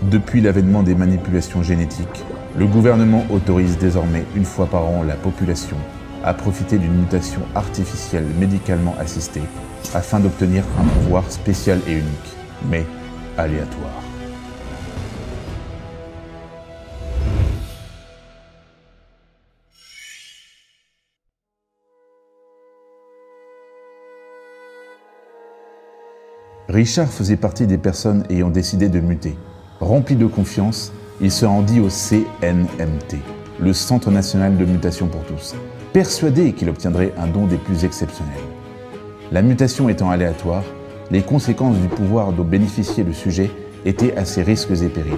Depuis l'avènement des manipulations génétiques, le gouvernement autorise désormais une fois par an la population à profiter d'une mutation artificielle médicalement assistée afin d'obtenir un pouvoir spécial et unique, mais aléatoire. Richard faisait partie des personnes ayant décidé de muter. Rempli de confiance, il se rendit au CNMT, le Centre national de mutation pour tous, persuadé qu'il obtiendrait un don des plus exceptionnels. La mutation étant aléatoire, les conséquences du pouvoir dont bénéficiait le sujet étaient à ses risques et périls.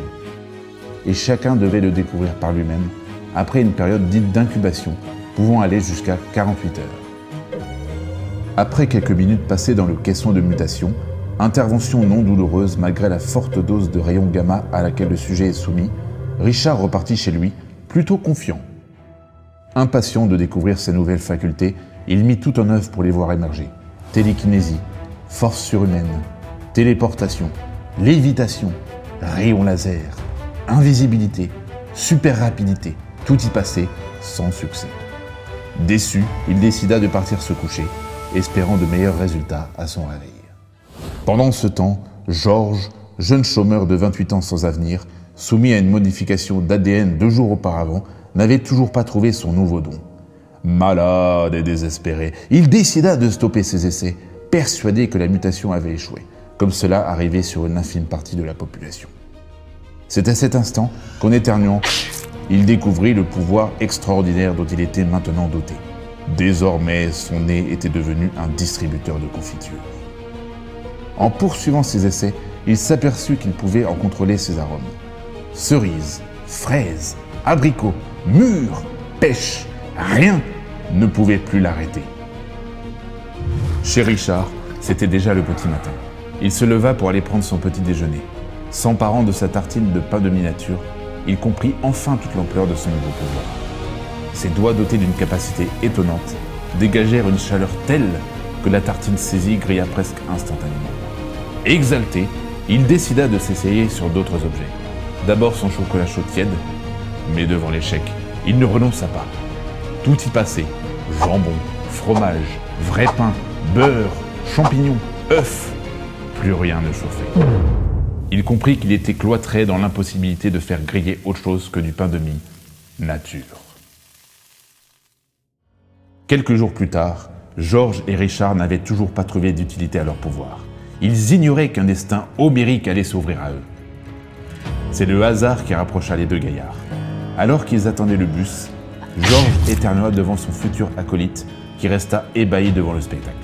Et chacun devait le découvrir par lui-même, après une période dite d'incubation, pouvant aller jusqu'à 48 heures. Après quelques minutes passées dans le caisson de mutation, intervention non douloureuse malgré la forte dose de rayons gamma à laquelle le sujet est soumis, Richard repartit chez lui, plutôt confiant. Impatient de découvrir ses nouvelles facultés, il mit tout en œuvre pour les voir émerger. Télékinésie, force surhumaine, téléportation, lévitation, rayons laser, invisibilité, super rapidité, tout y passait sans succès. Déçu, il décida de partir se coucher, espérant de meilleurs résultats à son réveil. Pendant ce temps, Georges, jeune chômeur de 28 ans sans avenir, soumis à une modification d'ADN 2 jours auparavant, n'avait toujours pas trouvé son nouveau don. Malade et désespéré, il décida de stopper ses essais, persuadé que la mutation avait échoué, comme cela arrivait sur une infime partie de la population. C'est à cet instant qu'en éternuant, il découvrit le pouvoir extraordinaire dont il était maintenant doté. Désormais, son nez était devenu un distributeur de confiture. En poursuivant ses essais, il s'aperçut qu'il pouvait en contrôler ses arômes. Cerises, fraises, abricots, mûres, pêche, rien ne pouvait plus l'arrêter. Chez Richard, c'était déjà le petit matin. Il se leva pour aller prendre son petit déjeuner. S'emparant de sa tartine de pain de miniature, il comprit enfin toute l'ampleur de son nouveau pouvoir. Ses doigts dotés d'une capacité étonnante dégagèrent une chaleur telle que la tartine saisie grilla presque instantanément. Exalté, il décida de s'essayer sur d'autres objets. D'abord son chocolat chaud tiède, mais devant l'échec, il ne renonça pas. Tout y passait, jambon, fromage, vrai pain, beurre, champignons, œufs. Plus rien ne chauffait. Il comprit qu'il était cloîtré dans l'impossibilité de faire griller autre chose que du pain de mie, nature. Quelques jours plus tard, Georges et Richard n'avaient toujours pas trouvé d'utilité à leur pouvoir. Ils ignoraient qu'un destin homérique allait s'ouvrir à eux. C'est le hasard qui rapprocha les deux gaillards. Alors qu'ils attendaient le bus, Georges éternua devant son futur acolyte qui resta ébahi devant le spectacle.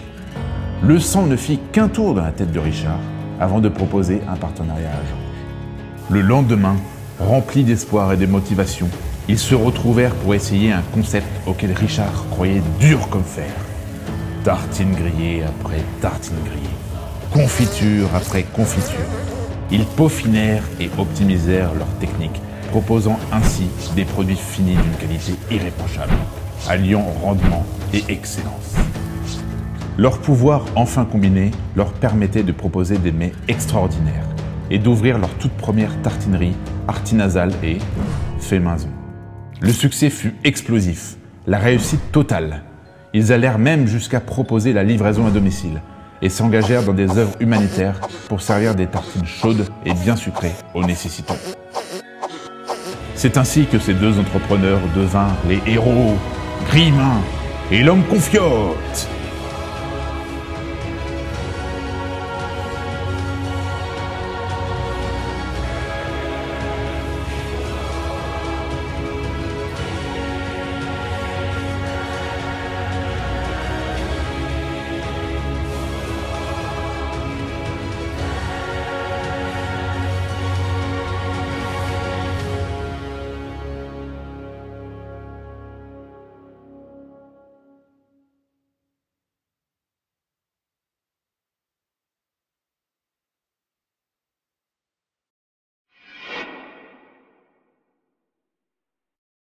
Le sang ne fit qu'un tour dans la tête de Richard avant de proposer un partenariat à Georges. Le lendemain, remplis d'espoir et de motivation, ils se retrouvèrent pour essayer un concept auquel Richard croyait dur comme fer. Tartine grillée après tartine grillée. Confiture après confiture. Ils peaufinèrent et optimisèrent leur technique, proposant ainsi des produits finis d'une qualité irréprochable, alliant rendement et excellence. Leur pouvoir enfin combiné leur permettait de proposer des mets extraordinaires et d'ouvrir leur toute première tartinerie artisanale et fait maison. Le succès fut explosif, la réussite totale. Ils allèrent même jusqu'à proposer la livraison à domicile et s'engagèrent dans des œuvres humanitaires pour servir des tartines chaudes et bien sucrées aux nécessitants. C'est ainsi que ces deux entrepreneurs devinrent les héros, Gris-Main et l'homme confiote.